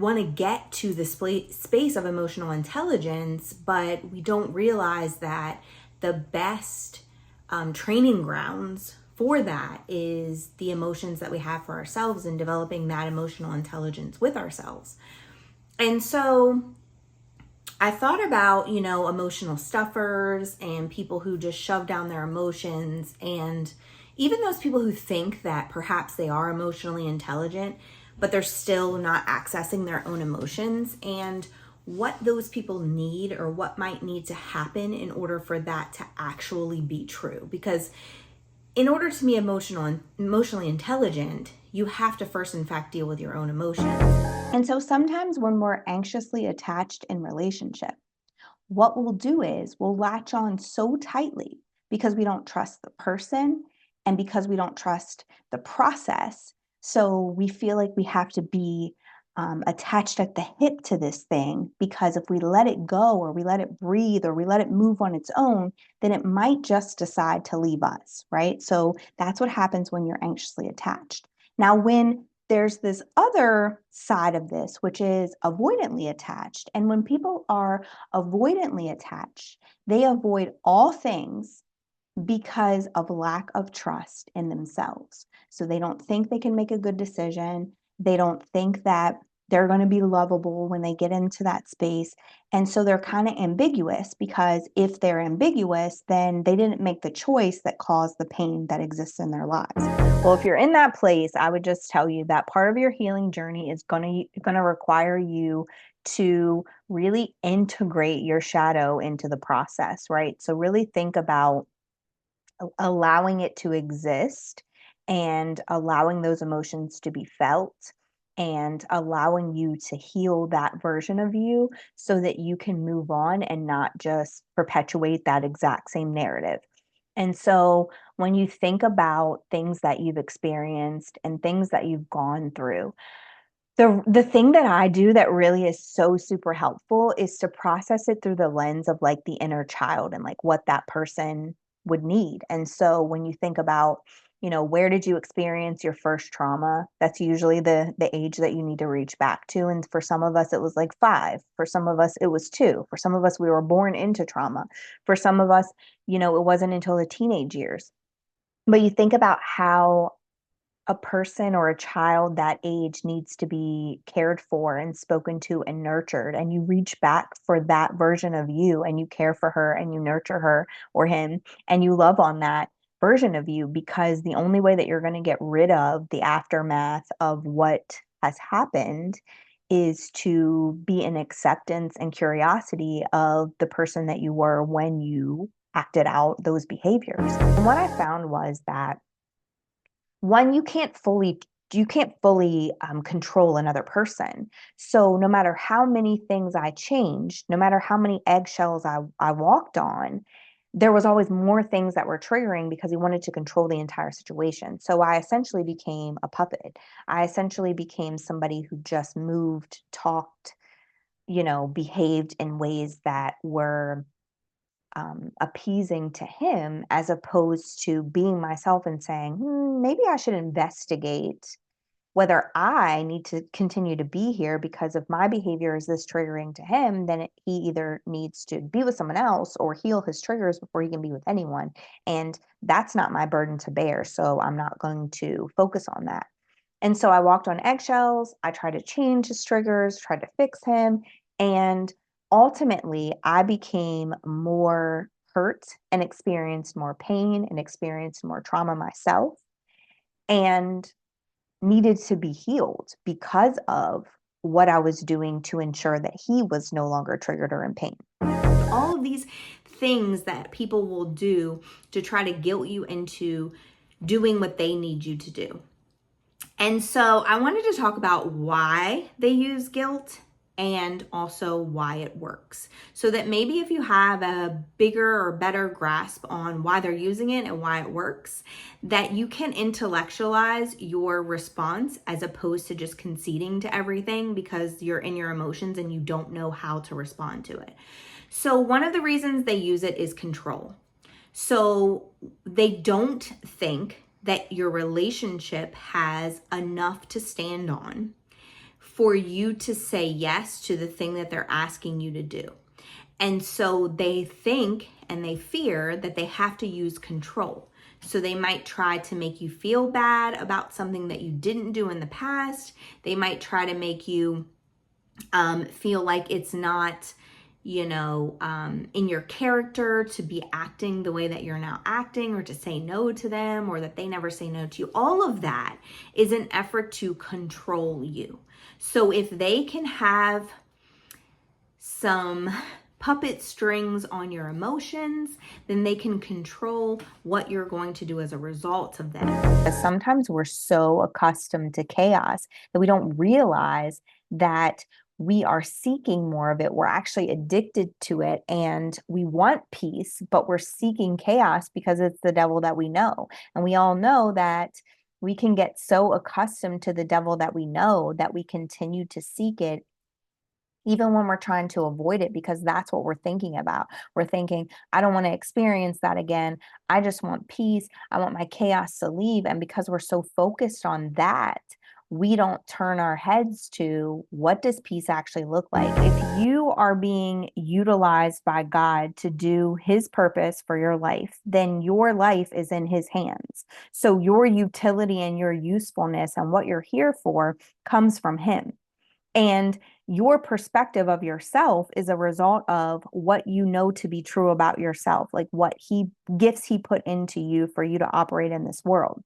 want to get to the space of emotional intelligence, but we don't realize that the best training grounds for that is the emotions that we have for ourselves and developing that emotional intelligence with ourselves. And so I thought about, emotional stuffers and people who just shove down their emotions, and even those people who think that perhaps they are emotionally intelligent, but they're still not accessing their own emotions, and what those people need or what might need to happen in order for that to actually be true. Because in order to be emotionally intelligent, you have to first, in fact, deal with your own emotions. And so sometimes when we're anxiously attached in relationship, what we'll do is we'll latch on so tightly because we don't trust the person and because we don't trust the process. So we feel like we have to be attached at the hip to this thing, because if we let it go or we let it breathe or we let it move on its own, then it might just decide to leave us, right? So that's what happens when you're anxiously attached. Now, when there's this other side of this, which is avoidantly attached. And when people are avoidantly attached, they avoid all things because of lack of trust in themselves. So they don't think they can make a good decision. They don't think that they're going to be lovable when they get into that space. And so they're kind of ambiguous, because if they're ambiguous, then they didn't make the choice that caused the pain that exists in their lives. Well, if you're in that place, I would just tell you that part of your healing journey is going to require you to really integrate your shadow into the process, right? So really think about allowing it to exist and allowing those emotions to be felt and allowing you to heal that version of you so that you can move on and not just perpetuate that exact same narrative. And so when you think about things that you've experienced and things that you've gone through, the thing that I do that really is so super helpful is to process it through the lens of like the inner child and like what that person would need. And so when you think about, where did you experience your first trauma? That's usually the age that you need to reach back to. And for some of us, it was like 5. For some of us, it was 2. For some of us, we were born into trauma. For some of us, it wasn't until the teenage years. But you think about how a person or a child that age needs to be cared for and spoken to and nurtured, and you reach back for that version of you and you care for her and you nurture her or him and you love on that version of you, because the only way that you're going to get rid of the aftermath of what has happened is to be in acceptance and curiosity of the person that you were when you acted out those behaviors. And what I found was that one, you can't fully control another person. So no matter how many things I changed, no matter how many eggshells I walked on, there was always more things that were triggering because he wanted to control the entire situation. So I essentially became a puppet. I essentially became somebody who just moved, talked, behaved in ways that were appeasing to him, as opposed to being myself and saying, maybe I should investigate whether I need to continue to be here, because if my behavior is this triggering to him, then he either needs to be with someone else or heal his triggers before he can be with anyone. And that's not my burden to bear. So I'm not going to focus on that. And so I walked on eggshells. I tried to change his triggers, tried to fix him. And ultimately, I became more hurt and experienced more pain and experienced more trauma myself, and needed to be healed because of what I was doing to ensure that he was no longer triggered or in pain. All of these things that people will do to try to guilt you into doing what they need you to do. And so I wanted to talk about why they use guilt and also why it works. So that maybe if you have a bigger or better grasp on why they're using it and why it works, that you can intellectualize your response as opposed to just conceding to everything because you're in your emotions and you don't know how to respond to it. So one of the reasons they use it is control. So they don't think that your relationship has enough to stand on for you to say yes to the thing that they're asking you to do. And so they think and they fear that they have to use control. So they might try to make you feel bad about something that you didn't do in the past. They might try to make you feel like it's not, in your character to be acting the way that you're now acting, or to say no to them, or that they never say no to you. All of that is an effort to control you. So if they can have some puppet strings on your emotions, then they can control what you're going to do as a result of that. Sometimes we're so accustomed to chaos that we don't realize that we are seeking more of it. We're actually addicted to it, and we want peace, but we're seeking chaos because it's the devil that we know. And we all know that we can get so accustomed to the devil that we know that we continue to seek it even when we're trying to avoid it, because that's what we're thinking about. We're thinking, I don't want to experience that again. I just want peace. I want my chaos to leave. And because we're so focused on that, we don't turn our heads to what does peace actually look like? If you are being utilized by God to do his purpose for your life, then your life is in his hands. So your utility and your usefulness and what you're here for comes from him. And your perspective of yourself is a result of what you know to be true about yourself, like what gifts he put into you for you to operate in this world.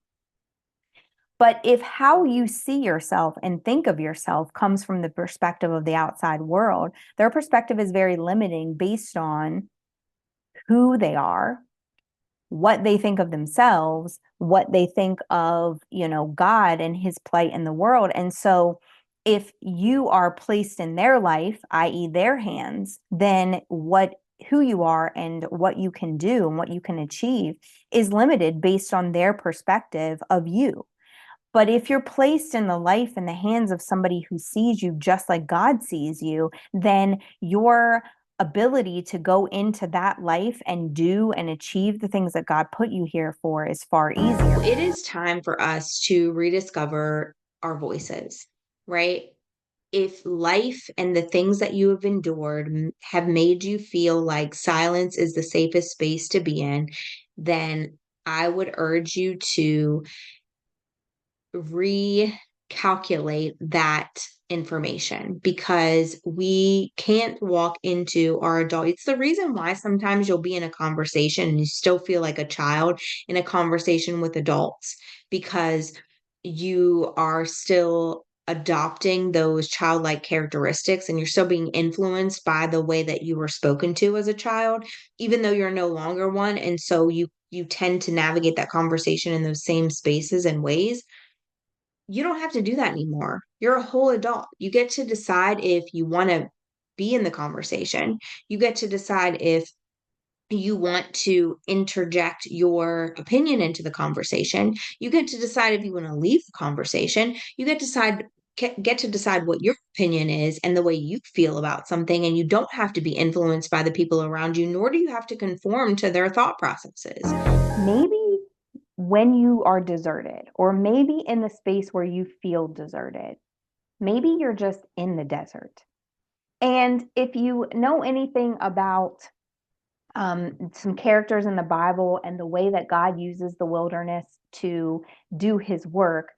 But if how you see yourself and think of yourself comes from the perspective of the outside world, their perspective is very limiting based on who they are, what they think of themselves, what they think of, God and his plight in the world. And so if you are placed in their life, i.e. their hands, then who you are and what you can do and what you can achieve is limited based on their perspective of you. But if you're placed in the life in the hands of somebody who sees you just like God sees you, then your ability to go into that life and do and achieve the things that God put you here for is far easier. It is time for us to rediscover our voices, right? If life and the things that you have endured have made you feel like silence is the safest space to be in, then I would urge you to recalculate that information, because we can't walk into our adult. It's the reason why sometimes you'll be in a conversation and you still feel like a child in a conversation with adults, because you are still adopting those childlike characteristics and you're still being influenced by the way that you were spoken to as a child, even though you're no longer one. And so you tend to navigate that conversation in those same spaces and ways. You don't have to do that anymore. You're a whole adult. You get to decide if you want to be in the conversation. You get to decide if you want to interject your opinion into the conversation. You get to decide if you want to leave the conversation. You get to decide what your opinion is and the way you feel about something, and you don't have to be influenced by the people around you, nor do you have to conform to their thought processes. Maybe when you are deserted, or maybe in the space where you feel deserted, maybe you're just in the desert. And if you know anything about some characters in the Bible and the way that God uses the wilderness to do his work,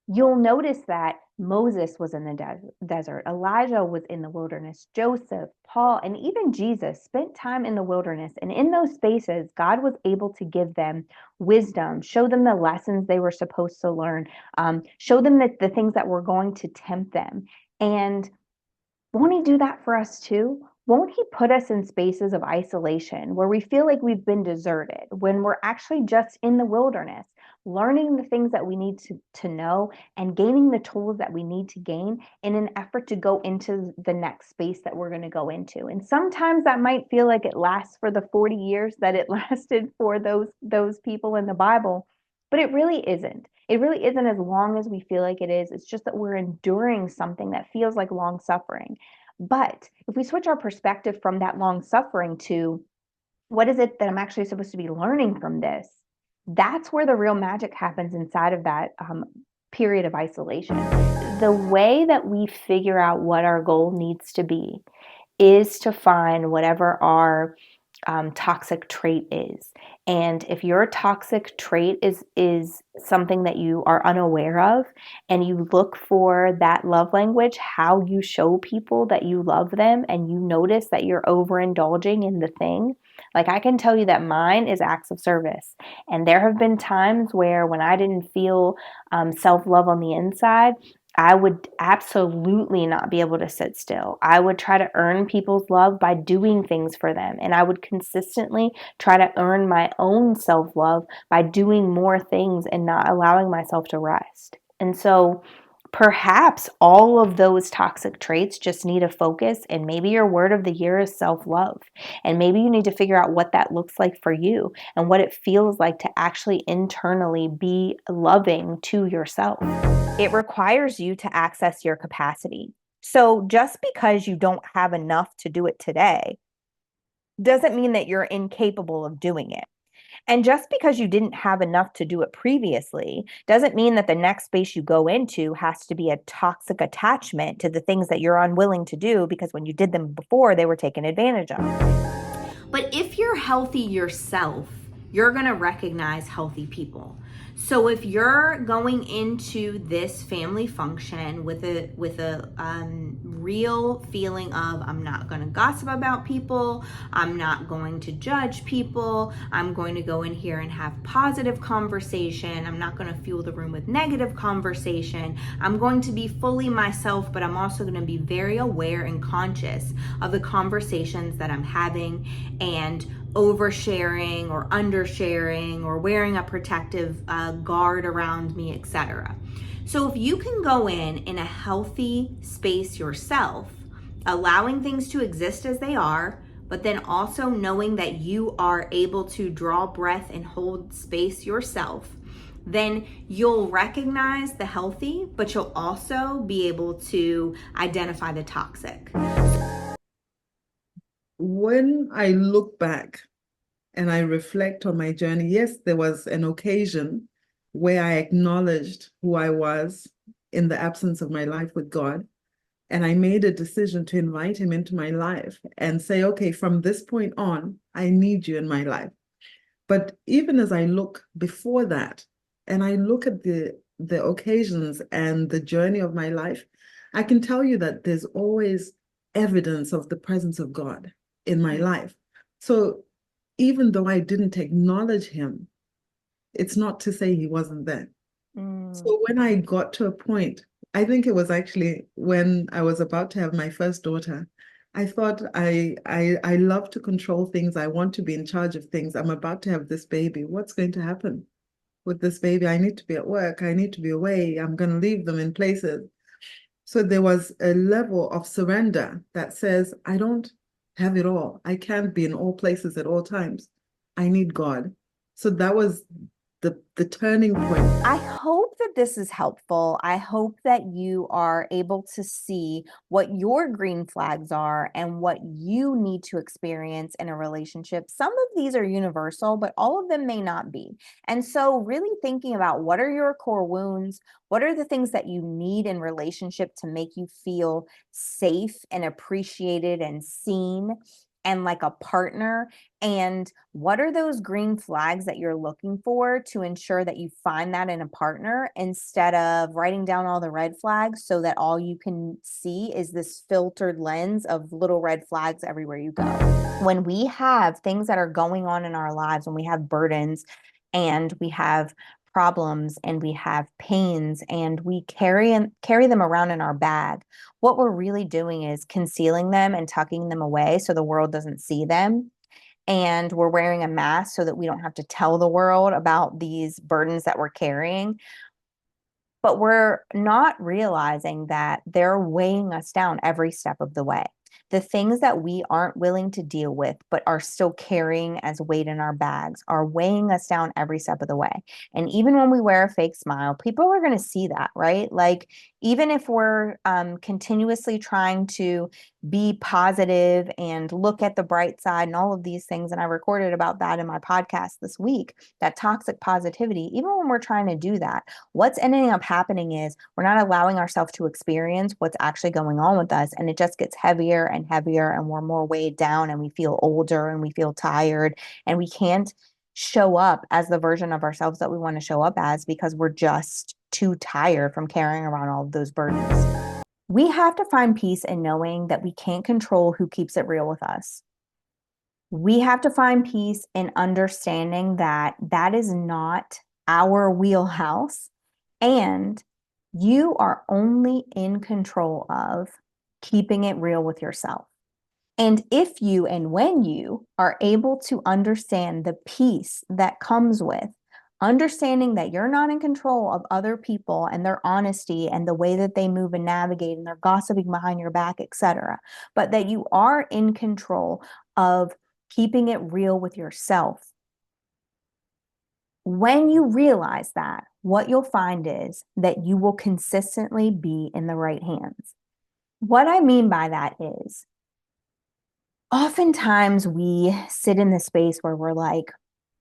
you'll notice that Moses was in the desert, Elijah was in the wilderness, Joseph, Paul, and even Jesus spent time in the wilderness. And in those spaces, God was able to give them wisdom, show them the lessons they were supposed to learn, show them the things that were going to tempt them. And won't he do that for us too? Won't he put us in spaces of isolation where we feel like we've been deserted, when we're actually just in the wilderness, learning the things that we need to know and gaining the tools that we need to gain in an effort to go into the next space that we're going to go into? And sometimes that might feel like it lasts for the 40 years that it lasted for those people in the Bible, but it really isn't. It really isn't as long as we feel like it is. It's just that we're enduring something that feels like long suffering. But if we switch our perspective from that long suffering to what is it that I'm actually supposed to be learning from this, that's where the real magic happens inside of that period of isolation. The way that we figure out what our goal needs to be is to find whatever our toxic trait is. And if your toxic trait is something that you are unaware of, and you look for that love language, how you show people that you love them, and you notice that you're overindulging in the thing, like I can tell you that mine is acts of service. And there have been times where when I didn't feel self love on the inside, I would absolutely not be able to sit still. I would try to earn people's love by doing things for them. And I would consistently try to earn my own self love by doing more things and not allowing myself to rest. And so perhaps all of those toxic traits just need a focus. And maybe your word of the year is self love. And maybe you need to figure out what that looks like for you and what it feels like to actually internally be loving to yourself. It requires you to access your capacity. So just because you don't have enough to do it today doesn't mean that you're incapable of doing it. And just because you didn't have enough to do it previously doesn't mean that the next space you go into has to be a toxic attachment to the things that you're unwilling to do because when you did them before, they were taken advantage of. But if you're healthy yourself, you're going to recognize healthy people. So if you're going into this family function with a real feeling of I'm not going to gossip about people, I'm not going to judge people, I'm going to go in here and have positive conversation, I'm not going to fuel the room with negative conversation, I'm going to be fully myself, but I'm also going to be very aware and conscious of the conversations that I'm having and oversharing or undersharing or wearing a protective guard around me, etc. So if you can go in a healthy space yourself, allowing things to exist as they are, but then also knowing that you are able to draw breath and hold space yourself, then you'll recognize the healthy, but you'll also be able to identify the toxic. When I look back and I reflect on my journey, yes, there was an occasion where I acknowledged who I was in the absence of my life with God. And I made a decision to invite him into my life and say, okay, from this point on, I need you in my life. But even as I look before that, and I look at the occasions and the journey of my life, I can tell you that there's always evidence of the presence of God in my life. So even though I didn't acknowledge him, it's not to say he wasn't there. So when I got to a point, I think it was actually when I was about to have my first daughter, I thought I love to control things. I want to be in charge of things. I'm about to have this baby. What's going to happen with this baby? I need to be at work. I need to be away. I'm going to leave them in places. So there was a level of surrender that says, I don't have it all. I can't be in all places at all times. I need God. So that was the turning point. I hope that this is helpful. I hope that you are able to see what your green flags are and what you need to experience in a relationship. Some of these are universal, but all of them may not be. And so really thinking about what are your core wounds? What are the things that you need in relationship to make you feel safe and appreciated and seen and like a partner? And what are those green flags that you're looking for to ensure that you find that in a partner instead of writing down all the red flags so that all you can see is this filtered lens of little red flags everywhere you go? When we have things that are going on in our lives, when we have burdens and we have problems and we have pains and we carry them around in our bag, what we're really doing is concealing them and tucking them away so the world doesn't see them. And we're wearing a mask so that we don't have to tell the world about these burdens that we're carrying. But we're not realizing that they're weighing us down every step of the way. The things that we aren't willing to deal with, but are still carrying as weight in our bags, are weighing us down every step of the way. And even when we wear a fake smile, people are going to see that, right? Like Even if we're continuously trying to be positive and look at the bright side and all of these things, and I recorded about that in my podcast this week, that toxic positivity, even when we're trying to do that, what's ending up happening is we're not allowing ourselves to experience what's actually going on with us. And it just gets heavier and heavier, and we're more weighed down, and we feel older and we feel tired, and we can't show up as the version of ourselves that we want to show up as because we're just too tired from carrying around all of those burdens. We have to find peace in knowing that we can't control who keeps it real with us. We have to find peace in understanding that that is not our wheelhouse, and you are only in control of keeping it real with yourself. And if you and when you are able to understand the peace that comes with understanding that you're not in control of other people and their honesty and the way that they move and navigate and they're gossiping behind your back, etc., but that you are in control of keeping it real with yourself. When you realize that, what you'll find is that you will consistently be in the right hands. What I mean by that is, oftentimes we sit in this space where we're like,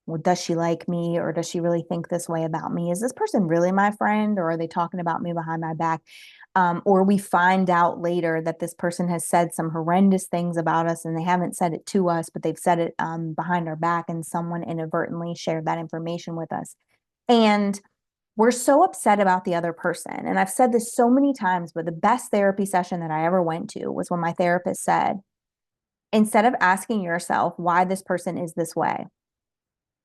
well, does she like me, or does she really think this way about me? Is this person really my friend, or are they talking about me behind my back? Or we find out later that this person has said some horrendous things about us, and they haven't said it to us, but they've said it behind our back, and someone inadvertently shared that information with us. And we're so upset about the other person. And I've said this so many times, but the best therapy session that I ever went to was when my therapist said, instead of asking yourself why this person is this way,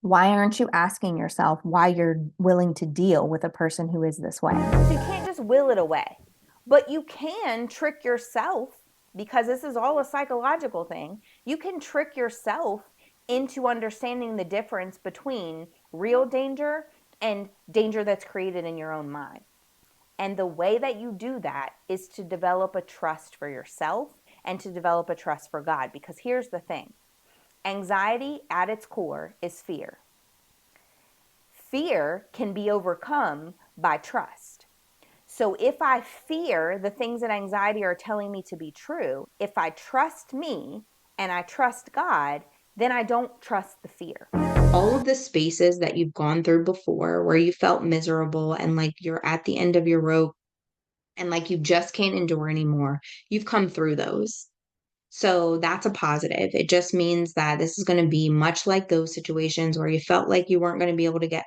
why aren't you asking yourself why you're willing to deal with a person who is this way? So you can't just will it away, but you can trick yourself, because this is all a psychological thing. You can trick yourself into understanding the difference between real danger and danger that's created in your own mind. And the way that you do that is to develop a trust for yourself and to develop a trust for God. Because here's the thing. Anxiety at its core is fear. Fear can be overcome by trust. So if I fear the things that anxiety are telling me to be true, if I trust me and I trust God, then I don't trust the fear. All of the spaces that you've gone through before where you felt miserable and like you're at the end of your rope and like you just can't endure anymore, you've come through those. So that's a positive. It just means that this is going to be much like those situations where you felt like you weren't going to be able to get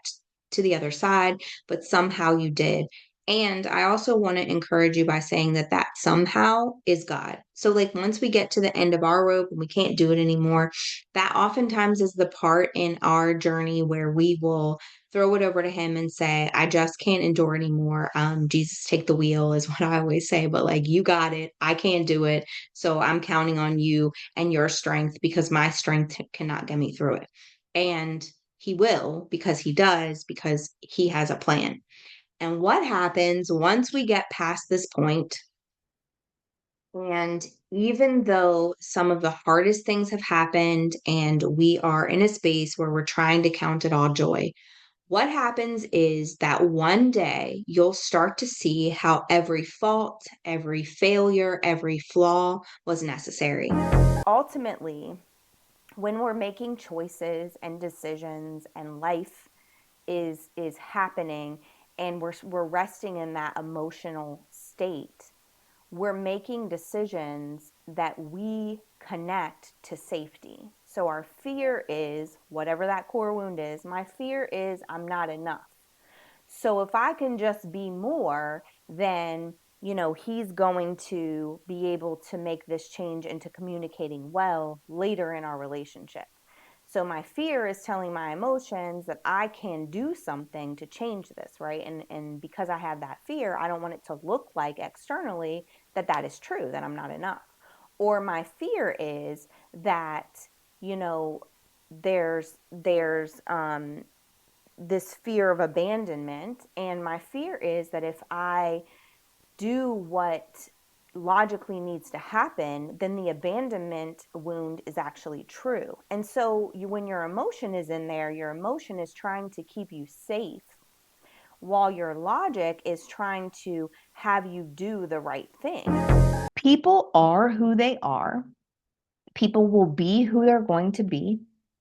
to the other side, but somehow you did. And I also want to encourage you by saying that that somehow is God. So, like, once we get to the end of our rope and we can't do it anymore, that oftentimes is the part in our journey where we will throw it over to Him and say, I just can't endure anymore. Jesus, take the wheel is what I always say, but like, you got it. I can't do it. So I'm counting on you and your strength, because my strength cannot get me through it. And He will, because He does, because He has a plan. And what happens once we get past this point, and even though some of the hardest things have happened and we are in a space where we're trying to count it all joy, what happens is that one day you'll start to see how every fault, every failure, every flaw was necessary. Ultimately, when we're making choices and decisions and life is happening and we're resting in that emotional state, we're making decisions that we connect to safety. So our fear is, whatever that core wound is, my fear is I'm not enough. So if I can just be more, then, He's going to be able to make this change into communicating well later in our relationship. So my fear is telling my emotions that I can do something to change this, right? And because I have that fear, I don't want it to look like externally that is true, that I'm not enough. Or my fear is that, there's this fear of abandonment. And my fear is that if I do what logically needs to happen, then the abandonment wound is actually true. And so when your emotion is in there, your emotion is trying to keep you safe, while your logic is trying to have you do the right thing. People are who they are. People will be who they're going to be.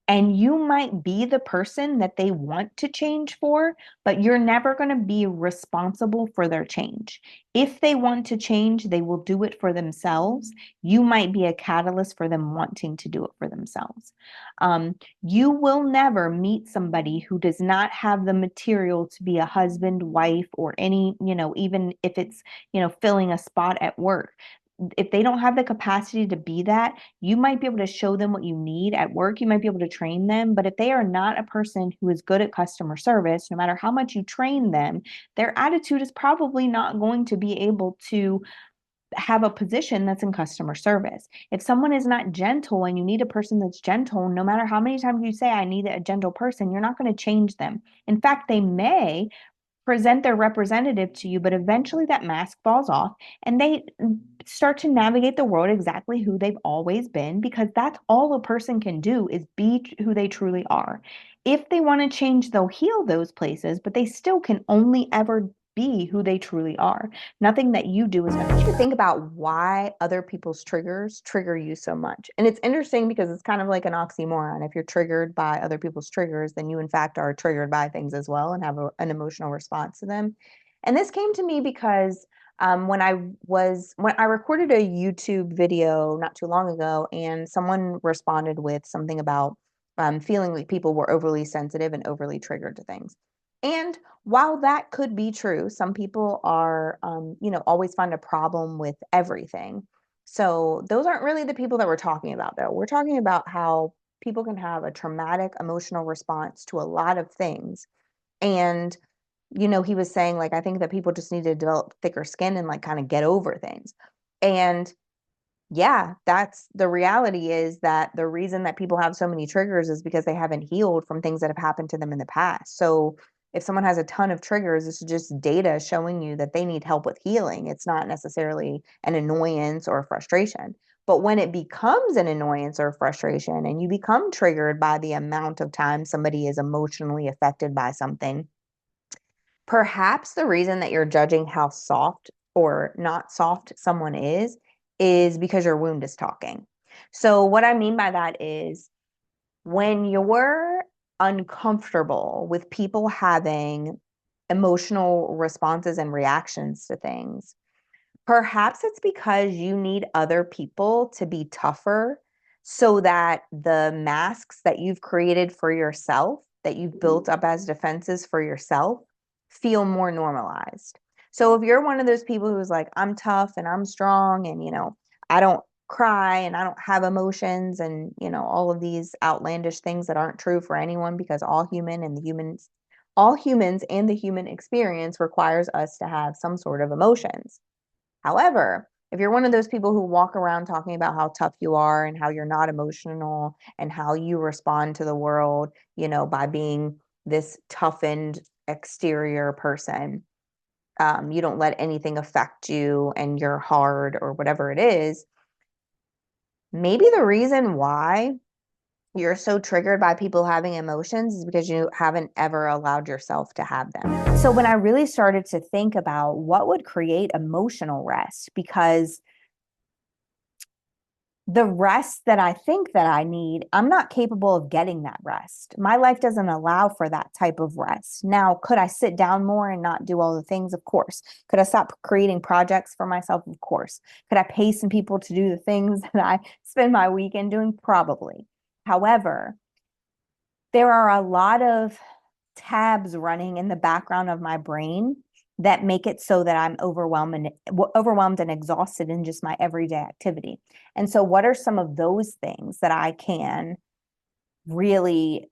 And you might be the person that they want to change for, but you're never going to be responsible for their change. If they want to change, they will do it for themselves. You might be a catalyst for them wanting to do it for themselves. You will never meet somebody who does not have the material to be a husband, wife, or any, even if it's, filling a spot at work. If they don't have the capacity to be that, you might be able to show them what you need at work. You might be able to train them. But if they are not a person who is good at customer service, no matter how much you train them, their attitude is probably not going to be able to have a position that's in customer service. If someone is not gentle and you need a person that's gentle, no matter how many times you say, I need a gentle person, you're not going to change them. In fact, they may present their representative to you, but eventually that mask falls off and they start to navigate the world exactly who they've always been, because that's all a person can do is be who they truly are. If they want to change, they'll heal those places, but they still can only ever be who they truly are. Nothing that you do is going to think about why other people's triggers trigger you so much. And it's interesting because it's kind of like an oxymoron. If you're triggered by other people's triggers, then you in fact are triggered by things as well and have an emotional response to them. And this came to me because when I recorded a YouTube video not too long ago, and someone responded with something about feeling like people were overly sensitive and overly triggered to things. And while that could be true, some people are, always find a problem with everything. So those aren't really the people that we're talking about, though. We're talking about how people can have a traumatic emotional response to a lot of things. And, he was saying, like, I think that people just need to develop thicker skin and, like, kind of get over things. And yeah, that's the reality, is that the reason that people have so many triggers is because they haven't healed from things that have happened to them in the past. So if someone has a ton of triggers, this is just data showing you that they need help with healing. It's not necessarily an annoyance or a frustration. But when it becomes an annoyance or frustration and you become triggered by the amount of time somebody is emotionally affected by something, perhaps the reason that you're judging how soft or not soft someone is because your wound is talking. So what I mean by that is, when you're uncomfortable with people having emotional responses and reactions to things, perhaps it's because you need other people to be tougher so that the masks that you've created for yourself, that you've built up as defenses for yourself, feel more normalized. So if you're one of those people who's like, I'm tough and I'm strong and, I don't cry and I don't have emotions and, all of these outlandish things that aren't true for anyone, because all humans and the human experience requires us to have some sort of emotions. However, if you're one of those people who walk around talking about how tough you are and how you're not emotional and how you respond to the world, by being this toughened exterior person, you don't let anything affect you and you're hard or whatever it is, maybe the reason why you're so triggered by people having emotions is because you haven't ever allowed yourself to have them. So when I really started to think about what would create emotional rest, because the rest that I think that I need, I'm not capable of getting that rest. My life doesn't allow for that type of rest. Now, could I sit down more and not do all the things? Of course. Could I stop creating projects for myself? Of course. Could I pay some people to do the things that I spend my weekend doing? Probably. However, there are a lot of tabs running in the background of my brain that make it so that I'm overwhelmed and exhausted in just my everyday activity. And so what are some of those things that I can really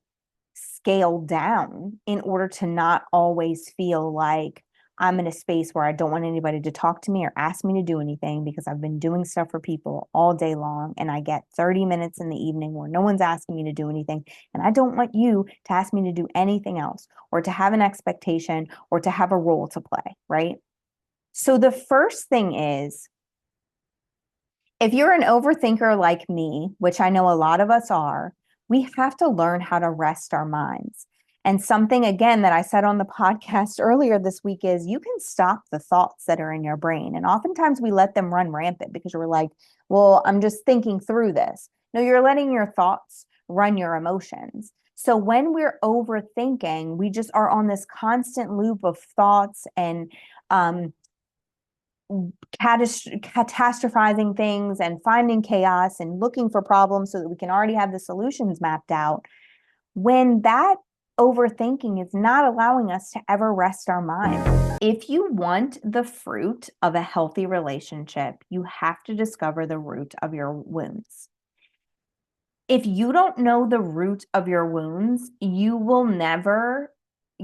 scale down in order to not always feel like I'm in a space where I don't want anybody to talk to me or ask me to do anything, because I've been doing stuff for people all day long and I get 30 minutes in the evening where no one's asking me to do anything. And I don't want you to ask me to do anything else or to have an expectation or to have a role to play, right? So the first thing is, if you're an overthinker like me, which I know a lot of us are, we have to learn how to rest our minds. And something, again, that I said on the podcast earlier this week is you can stop the thoughts that are in your brain. And oftentimes we let them run rampant because we're like, well, I'm just thinking through this. No, you're letting your thoughts run your emotions. So when we're overthinking, we just are on this constant loop of thoughts and catastrophizing things and finding chaos and looking for problems so that we can already have the solutions mapped out. When that overthinking is not allowing us to ever rest our mind. If you want the fruit of a healthy relationship, you have to discover the root of your wounds. If you don't know the root of your wounds, you will never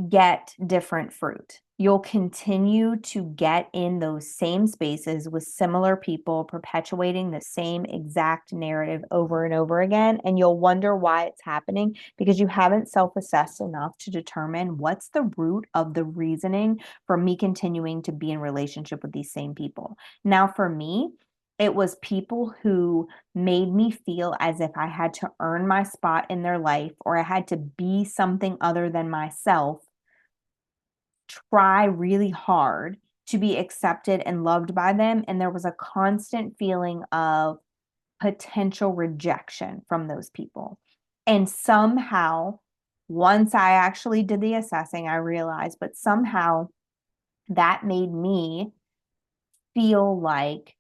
get different fruit. You'll continue to get in those same spaces with similar people, perpetuating the same exact narrative over and over again. And you'll wonder why it's happening because you haven't self-assessed enough to determine what's the root of the reasoning for me continuing to be in relationship with these same people. Now, for me, it was people who made me feel as if I had to earn my spot in their life or I had to be something other than myself, try really hard to be accepted and loved by them. And there was a constant feeling of potential rejection from those people. And somehow, once I actually did the assessing, I realized, but somehow that made me feel like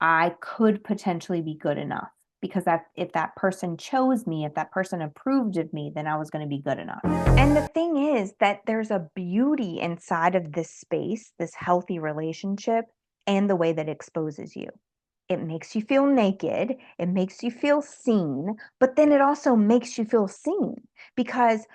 I could potentially be good enough because if that person chose me, if that person approved of me, then I was going to be good enough. And the thing is that there's a beauty inside of this space, this healthy relationship, and the way that it exposes you. It makes you feel naked, it makes you feel seen, but then it also makes you feel seen because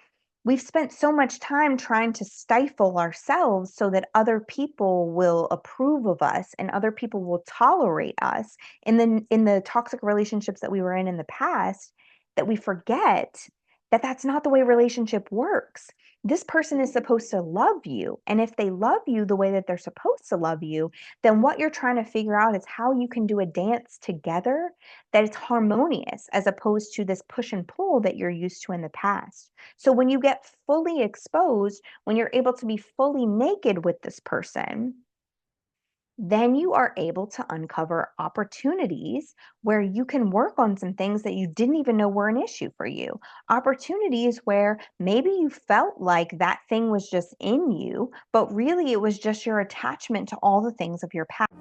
we've spent so much time trying to stifle ourselves so that other people will approve of us and other people will tolerate us in the toxic relationships that we were in the past, that we forget that that's not the way relationship works. This person is supposed to love you, and if they love you the way that they're supposed to love you, then what you're trying to figure out is how you can do a dance together that is harmonious as opposed to this push and pull that you're used to in the past. So when you get fully exposed, when you're able to be fully naked with this person, then you are able to uncover opportunities where you can work on some things that you didn't even know were an issue for you. Opportunities where maybe you felt like that thing was just in you, but really it was just your attachment to all the things of your past.